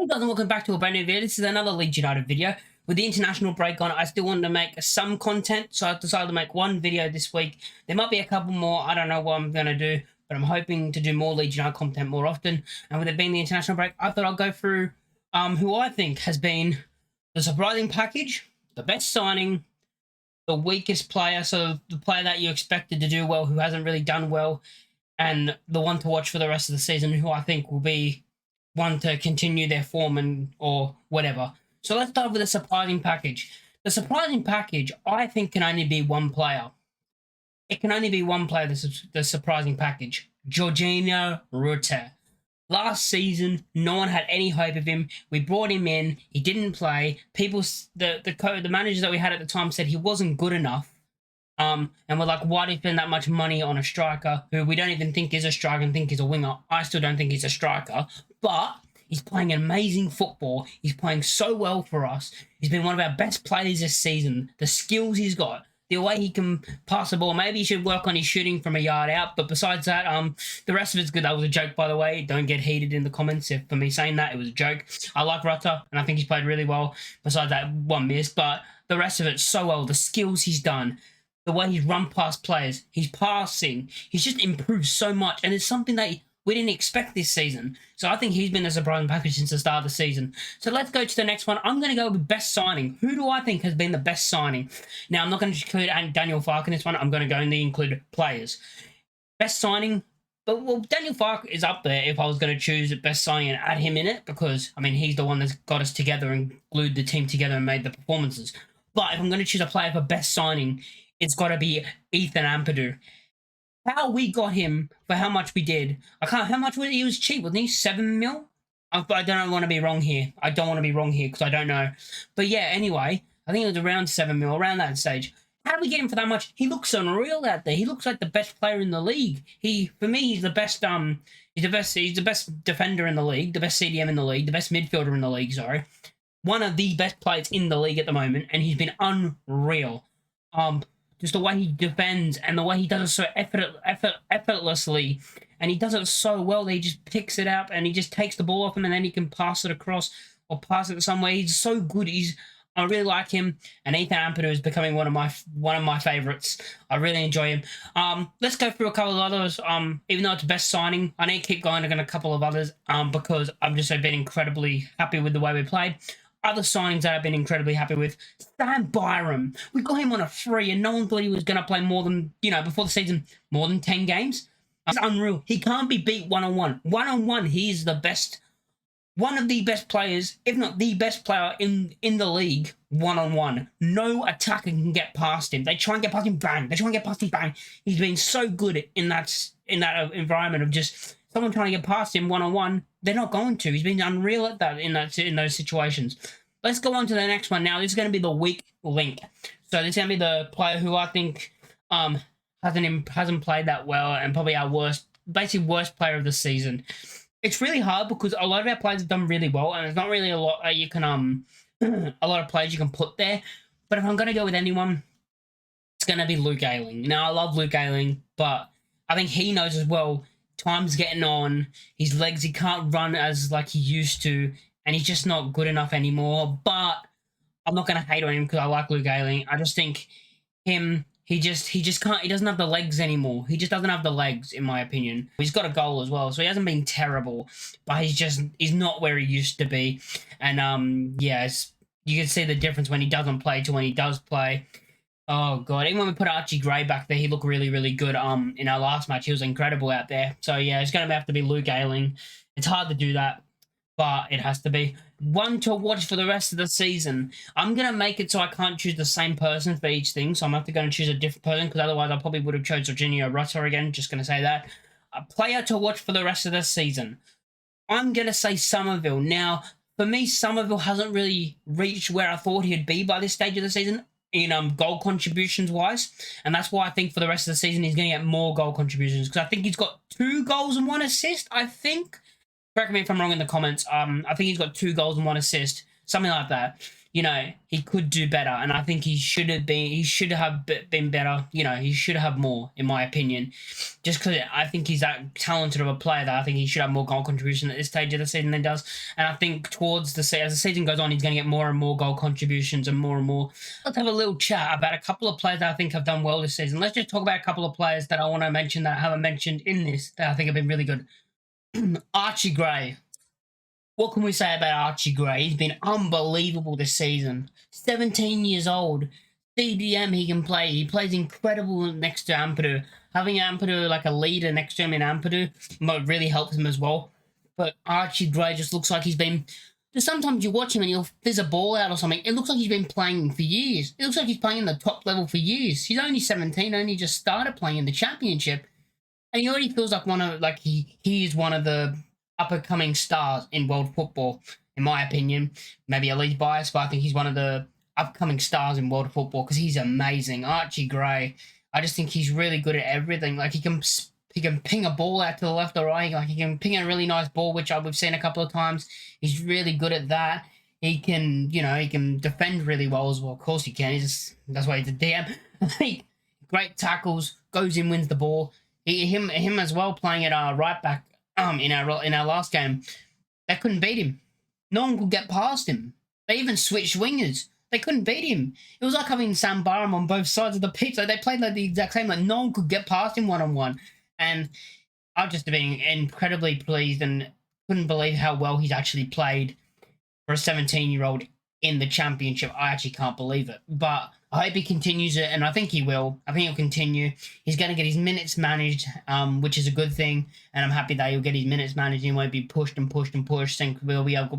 Hey guys, and welcome back to a brand new video. This is another Leeds United video. With the international break on, I still wanted to make some content, so I've decided to make one video this week. There might be a couple more. I don't know what I'm going to do, but I'm hoping to do more Leeds United content more often. And with it being the international break, I thought I'll go through who I think has been the surprising package, the best signing, the weakest player, so the player that you expected to do well, who hasn't really done well, and the one to watch for the rest of the season, who I think will be one to continue their form or whatever. So let's start with the surprising package. The surprising package, I think, can only be one player. It can only be one player, the surprising package. Jorginho Rutter. Last season, no one had any hope of him. We brought him in. He didn't play. The managers that we had at the time said he wasn't good enough. And we're like, why do you spend that much money on a striker who we don't even think is a striker and think he's a winger? I still don't think he's a striker, but he's playing amazing football. He's playing so well for us. He's been one of our best players this season. The skills he's got, the way he can pass the ball. Maybe he should work on his shooting from a yard out, but besides that, the rest of it's good. That was a joke, by the way. Don't get heated in the comments for me saying that. It was a joke. I like Rutter, and I think he's played really well, besides that one miss, but the rest of it so well. The skills he's done, the way he's run past players, he's passing, he's just improved so much, and it's something that we didn't expect this season. So I think he's been a surprising package since the start of the season. So let's go to the next one. I'm going to go with best signing. Who do I think has been the best signing? Now, I'm not going to include Daniel Farke in this one. I'm going to only include players. Best signing, but well, Daniel Farke is up there if I was going to choose best signing and add him in it, because, I mean, he's the one that's got us together and glued the team together and made the performances. But if I'm going to choose a player for best signing, it's got to be Ethan Ampadu. How we got him for how much we did. How much was he? He was cheap, wasn't he? 7 mil? I don't want to be wrong here. I don't want to be wrong here because I don't know. But yeah, anyway, I think it was around 7 mil, around that stage. How did we get him for that much? He looks unreal out there. He looks like the best player in the league. For me, he's the best, he's the best defender in the league, the best CDM in the league, the best midfielder in the league, sorry. One of the best players in the league at the moment, and he's been unreal. Just the way he defends and the way he does it so effortlessly. And he does it so well that he just picks it up and he just takes the ball off him and then he can pass it across or pass it somewhere. He's so good. I really like him. And Ethan Ampadu is becoming one of my favourites. I really enjoy him. Let's go through a couple of others. Even though it's best signing, I need to keep going on a couple of others because I've just been incredibly happy with the way we played. Other signings that I've been incredibly happy with. Sam Byram. We got him on a free and no one thought he was going to play more than, before the season, more than 10 games. It's unreal. He can't be beat one-on-one. One-on-one, he's the best, one of the best players, if not the best player in the league, one-on-one. No attacker can get past him. They try and get past him, bang. They try and get past him, bang. He's been so good in that environment of just someone trying to get past him one-on-one. They're not going to. He's been unreal at that in those situations. Let's go on to the next one now. This is going to be the weak link. So this is going to be the player who I think hasn't played that well and probably our worst player of the season. It's really hard because a lot of our players have done really well, and there's not really a lot you can a lot of players you can put there. But if I'm going to go with anyone, it's going to be Luke Ayling. Now, I love Luke Ayling, but I think he knows as well. Time's getting on. His legs, he can't run as like he used to, and he's just not good enough anymore. But I'm not going to hate on him because I like Luke Ayling. I just think he just can't. He doesn't have the legs anymore. He just doesn't have the legs, in my opinion. He's got a goal as well, so he hasn't been terrible, but he's not where he used to be. And yeah, you can see the difference when he doesn't play to when he does play. Oh, God. Even when we put Archie Gray back there, he looked really, really good. In our last match, he was incredible out there. So, yeah, it's going to have to be Luke Ayling. It's hard to do that, but it has to be. One to watch for the rest of the season. I'm going to make it so I can't choose the same person for each thing, so I'm going to have to go and choose a different person, because otherwise I probably would have chose Jorginho Rutter again. Just going to say that. A player to watch for the rest of the season. I'm going to say Somerville. Now, for me, Somerville hasn't really reached where I thought he'd be by this stage of the season, in goal contributions wise, and that's why I think for the rest of the season he's going to get more goal contributions, because I think he's got 2 goals and 1 assist. I think, correct me if I'm wrong in the comments. I think he's got 2 goals and 1 assist, something like that. he could do better, and I think he should have been better. He should have more, in my opinion, just because I think he's that talented of a player that I think he should have more goal contribution at this stage of the season than he does. And I think towards as the season goes on, he's going to get more and more goal contributions and more and more. Let's have a little chat about a couple of players that I think have done well this season. Let's just talk about a couple of players that I want to mention that I haven't mentioned in this that I think have been really good. Archie Gray. What can we say about Archie Gray? He's been unbelievable this season. 17 years old. CDM he can play. He plays incredible next to Ampadu. Having Ampadu like a leader next to him in Ampadu really helps him as well. But Archie Gray just looks like he's been... Sometimes you watch him and there's a ball out or something. It looks like he's been playing for years. It looks like he's playing in the top level for years. He's only 17, only just started playing in the championship. And he already feels like he is one of the up-and-coming stars in world football, in my opinion. Maybe a Leeds bias, but I think he's one of the upcoming stars in world football because he's amazing. Archie Gray, I just think he's really good at everything. Like he can ping a ball out to the left or right. Like he can ping a really nice ball, which we've seen a couple of times. He's really good at that. He can, he can defend really well as well. Of course he can. That's why he's a DM. Great tackles, goes in, wins the ball. Him as well playing at right back. In our last game, they couldn't beat him. No one could get past him. They even switched wingers. They couldn't beat him. It was like having Sam Barham on both sides of the pitch. Like they played like the exact same. Like no one could get past him one-on-one. And I've just been incredibly pleased and couldn't believe how well he's actually played for a 17-year-old in the championship. I actually can't believe it. But I hope he continues it, and I think he will. I think he'll continue. He's going to get his minutes managed, which is a good thing, and I'm happy that he'll get his minutes managed. He won't be pushed and pushed and pushed. And we got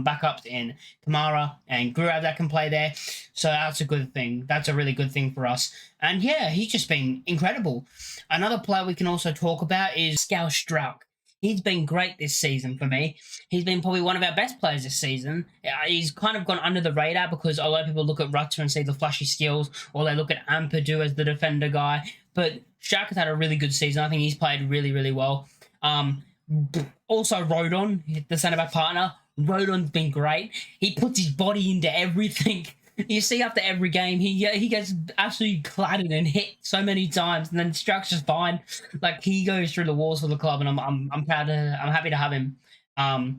backups in Kamara and Gurav that can play there, so that's a good thing. That's a really good thing for us. And yeah, he's just been incredible. Another player we can also talk about is Scal Strauk. He's been great this season for me. He's been probably one of our best players this season. He's kind of gone under the radar because a lot of people look at Rutter and see the flashy skills, or they look at Ampadu as the defender guy. But Strauk has had a really good season. I think he's played really, really well. Also, Rodon, the centre-back partner. Rodon's been great. He puts his body into everything. You see after every game, he gets absolutely clattered and hit so many times, and then Strauk's just fine. Like he goes through the walls for the club, and I'm happy to have him. Sad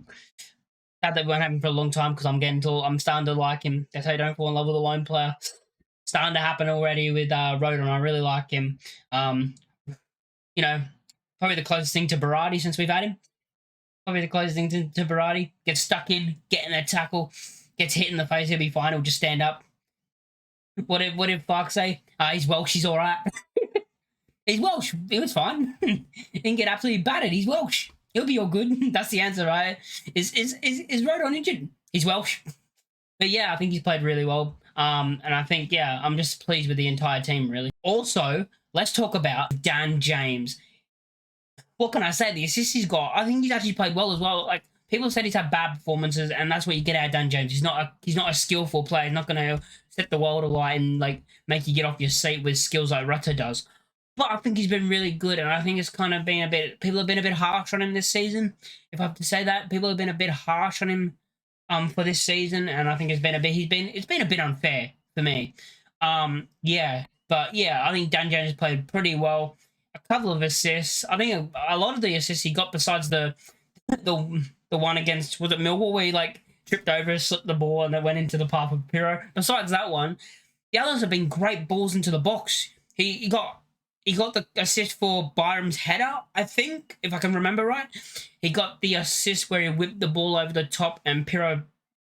that we won't have him for a long time because I'm starting to like him. That's how you don't fall in love with a lone player. Starting to happen already with Rodon. I really like him. Probably the closest thing to Berardi since we've had him. Probably the closest thing to Berardi. Gets stuck in, getting a tackle. Gets hit in the face, he'll be fine. He'll just stand up. What did Fark say? He's Welsh. He's all right. He's Welsh. It was fine. He can get absolutely battered. He's Welsh. He'll be all good. That's the answer, right? Is Rodon injured? He's Welsh. But yeah, I think he's played really well. And I think I'm just pleased with the entire team really. Also, let's talk about Dan James. What can I say? The assists he's got, I think he's actually played well as well. Like. People said he's had bad performances, and that's what you get out of Dan James. He's not a skillful player. He's not going to set the world alight and like make you get off your seat with skills like Rutter does. But I think he's been really good, and I think it's kind of been people have been a bit harsh on him this season. If I have to say that, people have been a bit harsh on him for this season, and I think it's been a bit unfair for me. I think Dan James played pretty well. A couple of assists. I think a lot of the assists he got besides the one against, was it Millwall, where he tripped over, slipped the ball, and then went into the path of Pirro. Besides that one, the others have been great balls into the box. He got the assist for Byram's header, I think, if I can remember right. He got the assist where he whipped the ball over the top and Pirro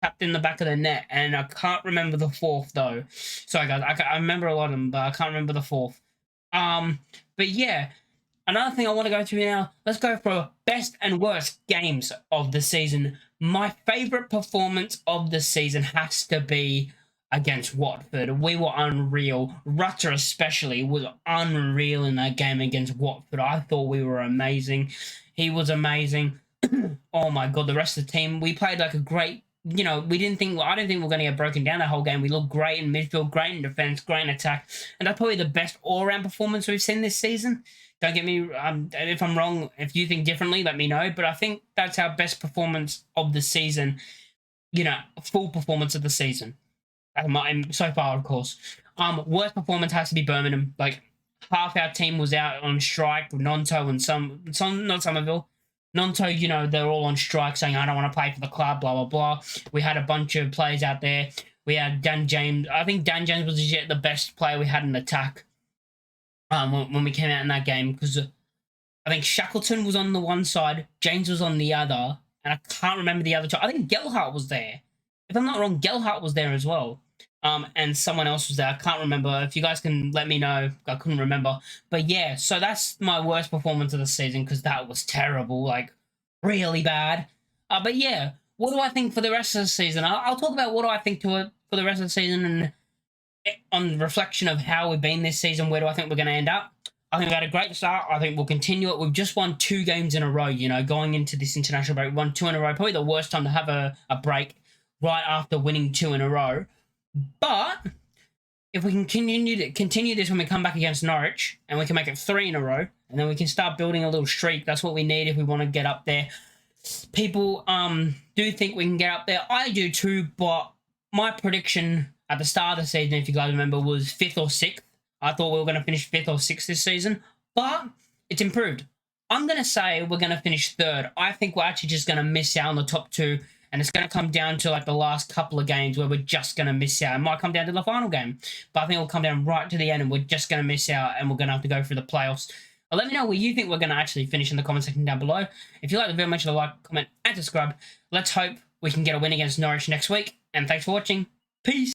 tapped in the back of the net, and I can't remember the fourth though. Sorry guys, I remember a lot of them, but I can't remember the fourth. But yeah. Another thing I want to go through now, let's go for best and worst games of the season. My favourite performance of the season has to be against Watford. We were unreal. Rutter especially was unreal in that game against Watford. I thought we were amazing. He was amazing. Oh my God, the rest of the team, we played like a great, I didn't think we were going to get broken down that whole game. We looked great in midfield, great in defence, great in attack. And that's probably the best all-round performance we've seen this season. Don't get me, if I'm wrong, if you think differently, let me know. But I think that's our best performance of the season. full performance of the season. So far, of course. Worst performance has to be Birmingham. Like, half our team was out on strike. Nonto and some not Somerville. Nonto, they're all on strike saying, I don't want to play for the club, blah, blah, blah. We had a bunch of players out there. We had Dan James. I think Dan James was legit the best player we had in attack when we came out in that game, because I think Shackleton was on the one side, James was on the other, and I can't remember the other two. I think Gelhardt was there. If I'm not wrong, Gelhardt was there as well. And someone else was there. I can't remember. If you guys can let me know, I couldn't remember. But yeah, so that's my worst performance of the season, because that was terrible, like really bad. But yeah, what do I think for the rest of the season? I'll talk about what do I think for the rest of the season, and on reflection of how we've been this season, where do I think we're going to end up? I think we had a great start. I think we'll continue it. We've just won 2 games in a row, going into this international break. We won 2 in a row. Probably the worst time to have a break right after winning 2 in a row. But if we can continue this when we come back against Norwich, and we can make it 3 in a row, and then we can start building a little streak. That's what we need if we want to get up there. People do think we can get up there. I do too, but my prediction at the start of the season, if you guys remember, was 5th or 6th. I thought we were going to finish 5th or 6th this season, but it's improved. I'm going to say we're going to finish 3rd. I think we're actually just going to miss out on the top 2, and it's going to come down to like the last couple of games where we're just going to miss out. It might come down to the final game, but I think it'll come down right to the end, and we're just going to miss out, and we're going to have to go through the playoffs. Let me know where you think we're going to actually finish in the comment section down below. If you like the video, make sure to like, comment, and subscribe. Let's hope we can get a win against Norwich next week, and thanks for watching. Peace.